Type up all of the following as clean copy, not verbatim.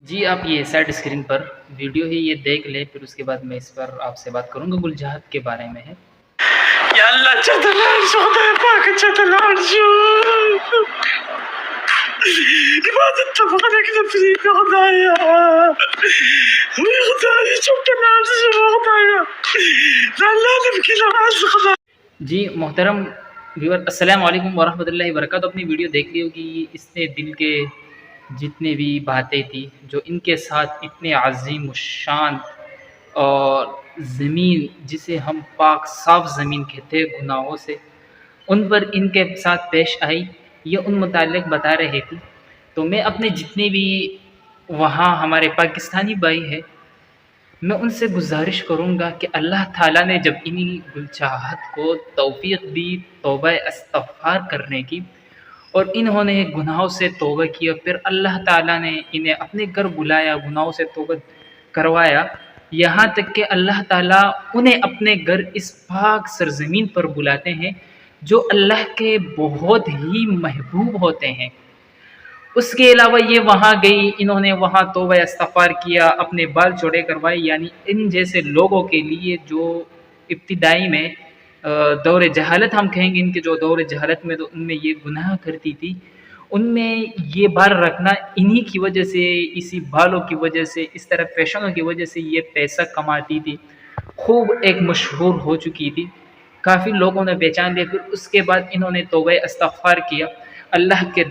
جی آپ یہ set screen پر video ہی یہ دیکھ لیں، پھر اس کے بعد میں اس پر آپ سے بات کروں گا۔ گل جہاد کے بارے میں ہے۔ یا اللہ چتلان خدا پاک چتلان شو عبادت تفرق نفسي خدايا خدايا چتلان شو خدايا لا نبكي لراس خدايا۔ جی محترم ویور، السلام علیکم ورحمۃ اللہ وبرکاتہ۔ اپنی ویڈیو دیکھ لی ہوگی۔ اس نے دل کے جتنے بھی باتیں تھی جو ان کے ساتھ اتنے عظیم الشان اور زمین جسے ہم پاک صاف زمین کہتے ہیں گناہوں سے، ان پر ان کے ساتھ پیش آئی، یہ ان متعلق بتا رہے تھی۔ تو میں اپنے جتنے بھی وہاں ہمارے پاکستانی بھائی ہیں، میں ان سے گزارش کروں گا کہ اللہ تعالیٰ نے جب انہی گلچاہت کو توفیق دی توبہ استغفار کرنے کی، اور انہوں نے گناہوں سے توبہ کیا، پھر اللہ تعالیٰ نے انہیں اپنے گھر بلایا، گناہوں سے توبہ کروایا، یہاں تک کہ اللہ تعالیٰ انہیں اپنے گھر اس پاک سرزمین پر بلاتے ہیں جو اللہ کے بہت ہی محبوب ہوتے ہیں۔ اس کے علاوہ یہ وہاں گئی، انہوں نے وہاں توبہ استغفار کیا، اپنے بال چوڑے کروائے، یعنی ان جیسے لوگوں کے لیے جو ابتدائی میں دور جہالت ہم کہیں گے، ان کے جو دور جہالت میں تو ان میں یہ گناہ کرتی تھی، ان میں یہ بال رکھنا انہی کی وجہ سے، اسی بالوں کی وجہ سے، اس طرح فیشنوں کی وجہ سے یہ پیسہ کماتی تھی، خوب ایک مشہور ہو چکی تھی، کافی لوگوں نے پہچان لیا۔ پھر اس کے بعد انہوں نے توبہ استغفار کیا اللہ کے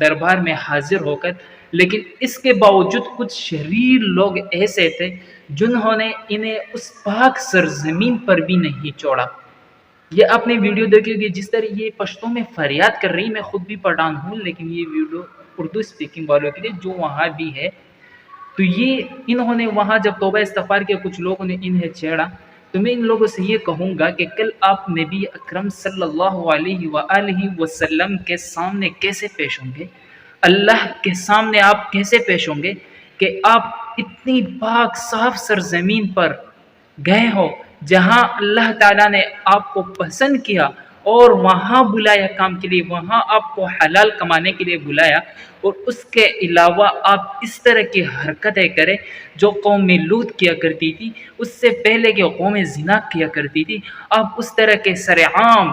دربار میں حاضر ہو کر، لیکن اس کے باوجود کچھ شریر لوگ ایسے تھے جنہوں نے انہیں اس پاک سرزمین پر بھی نہیں چھوڑا۔ یہ آپ نے ویڈیو دیکھی ہوگی، جس طرح یہ پشتوں میں فریاد کر رہی، میں خود بھی پٹھان ہوں، لیکن یہ ویڈیو اردو اسپیکنگ والوں کے لیے جو وہاں بھی ہے۔ تو یہ انہوں نے وہاں جب توبہ استغفار کیا، کچھ لوگوں نے انہیں چھیڑا، تو میں ان لوگوں سے یہ کہوں گا کہ کل آپ نبی اکرم صلی اللہ علیہ وآلہ وسلم کے سامنے کیسے پیش ہوں گے، اللہ کے سامنے آپ کیسے پیش ہوں گے کہ آپ اتنی پاک صاف سرزمین پر گئے ہو جہاں اللہ تعالیٰ نے آپ کو پسند کیا اور وہاں بلایا کام کے لیے، وہاں آپ کو حلال کمانے کے لیے بلایا، اور اس کے علاوہ آپ اس طرح کی حرکتیں کریں جو قوم لوط کیا کرتی تھی، اس سے پہلے کہ قوم زنا کیا کرتی تھی، آپ اس طرح کے سرعام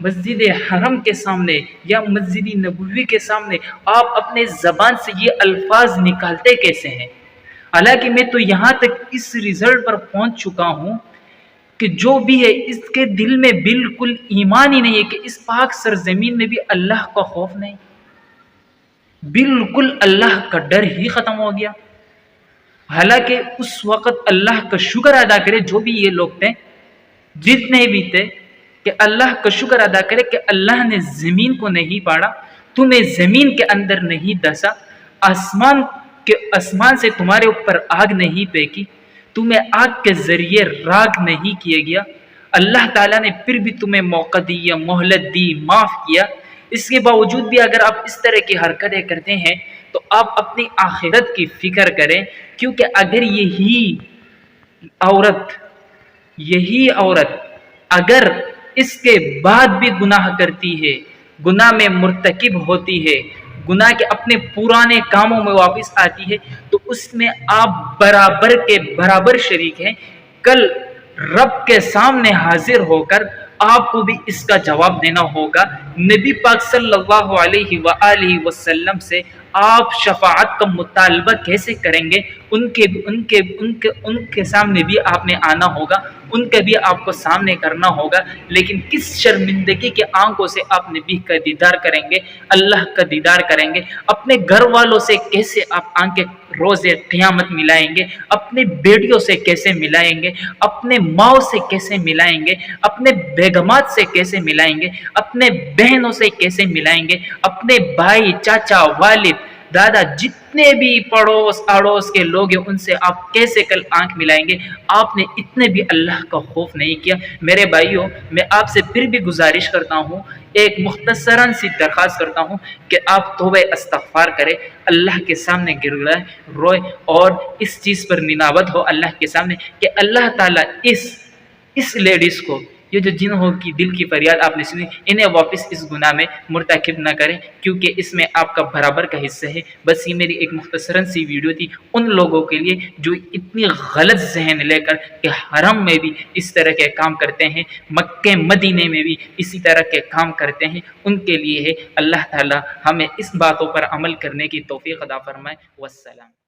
مسجد حرم کے سامنے یا مسجد نبوی کے سامنے آپ اپنے زبان سے یہ الفاظ نکالتے کیسے ہیں؟ حالانکہ میں تو یہاں تک اس رزلٹ پر پہنچ چکا ہوں کہ جو بھی ہے اس کے دل میں بالکل ایمان ہی نہیں ہے، کہ اس پاک سرزمین میں بھی اللہ کا خوف نہیں، بالکل اللہ کا ڈر ہی ختم ہو گیا۔ حالانکہ اس وقت اللہ کا شکر ادا کرے، جو بھی یہ لوگ تھے جتنے بھی تھے، کہ اللہ کا شکر ادا کرے کہ اللہ نے زمین کو نہیں پاڑا، تمہیں زمین کے اندر نہیں دسا، آسمان سے تمہارے اوپر آگ نہیں پھینکی، تمہیں آگ کے ذریعے راگ نہیں کیا گیا، اللہ تعالیٰ نے پھر بھی تمہیں موقع دیا، مہلت دی، معاف کیا۔ اس کے باوجود بھی اگر آپ اس طرح کی حرکتیں کرتے ہیں تو آپ اپنی آخرت کی فکر کریں، کیونکہ اگر یہی عورت اگر اس کے بعد بھی گناہ کرتی ہے، گناہ میں مرتکب ہوتی ہے، گناہ کے اپنے پرانے کاموں میں واپس آتی ہے، تو اس میں آپ برابر کے برابر شریک ہیں۔ کل رب کے سامنے حاضر ہو کر آپ کو بھی اس کا جواب دینا ہوگا۔ نبی پاک صلی اللہ علیہ وآلہ وسلم سے آپ شفاعت کا مطالبہ کیسے کریں گے؟ ان کے سامنے بھی آپ نے آنا ہوگا، ان کا بھی آپ کو سامنے کرنا ہوگا، لیکن کس شرمندگی کے آنکھوں سے آپ نبی کا دیدار کریں گے، اللہ کا دیدار کریں گے؟ اپنے گھر والوں سے کیسے آپ آنکھیں روز قیامت ملائیں گے؟ اپنے بیٹیوں سے کیسے ملائیں گے؟ اپنے ماؤں سے کیسے ملائیں گے؟ اپنے بیگمات سے کیسے ملائیں گے؟ اپنے بہنوں سے کیسے ملائیں گے؟ اپنے بھائی، چاچا، والد، دادا، جتنے بھی پڑوس اڑوس کے لوگ ہیں، ان سے آپ کیسے کل آنکھ ملائیں گے؟ آپ نے اتنے بھی اللہ کا خوف نہیں کیا۔ میرے بھائیوں، میں آپ سے پھر بھی گزارش کرتا ہوں، ایک مختصراً سی درخواست کرتا ہوں کہ آپ توبہ استغفار کریں، اللہ کے سامنے گر گڑائیں، روئے، اور اس چیز پر نناوت ہو اللہ کے سامنے کہ اللہ تعالیٰ اس لیڈیز کو، یہ جو جنہوں کی دل کی فریاد آپ نے سنی، انہیں واپس اس گناہ میں مرتکب نہ کریں، کیونکہ اس میں آپ کا برابر کا حصہ ہے۔ بس یہ میری ایک مختصراً سی ویڈیو تھی ان لوگوں کے لیے جو اتنی غلط ذہن لے کر کہ حرم میں بھی اس طرح کے کام کرتے ہیں، مکہ مدینے میں بھی اسی طرح کے کام کرتے ہیں، ان کے لیے ہے۔ اللہ تعالی ہمیں اس باتوں پر عمل کرنے کی توفیق عطا فرمائے۔ والسلام۔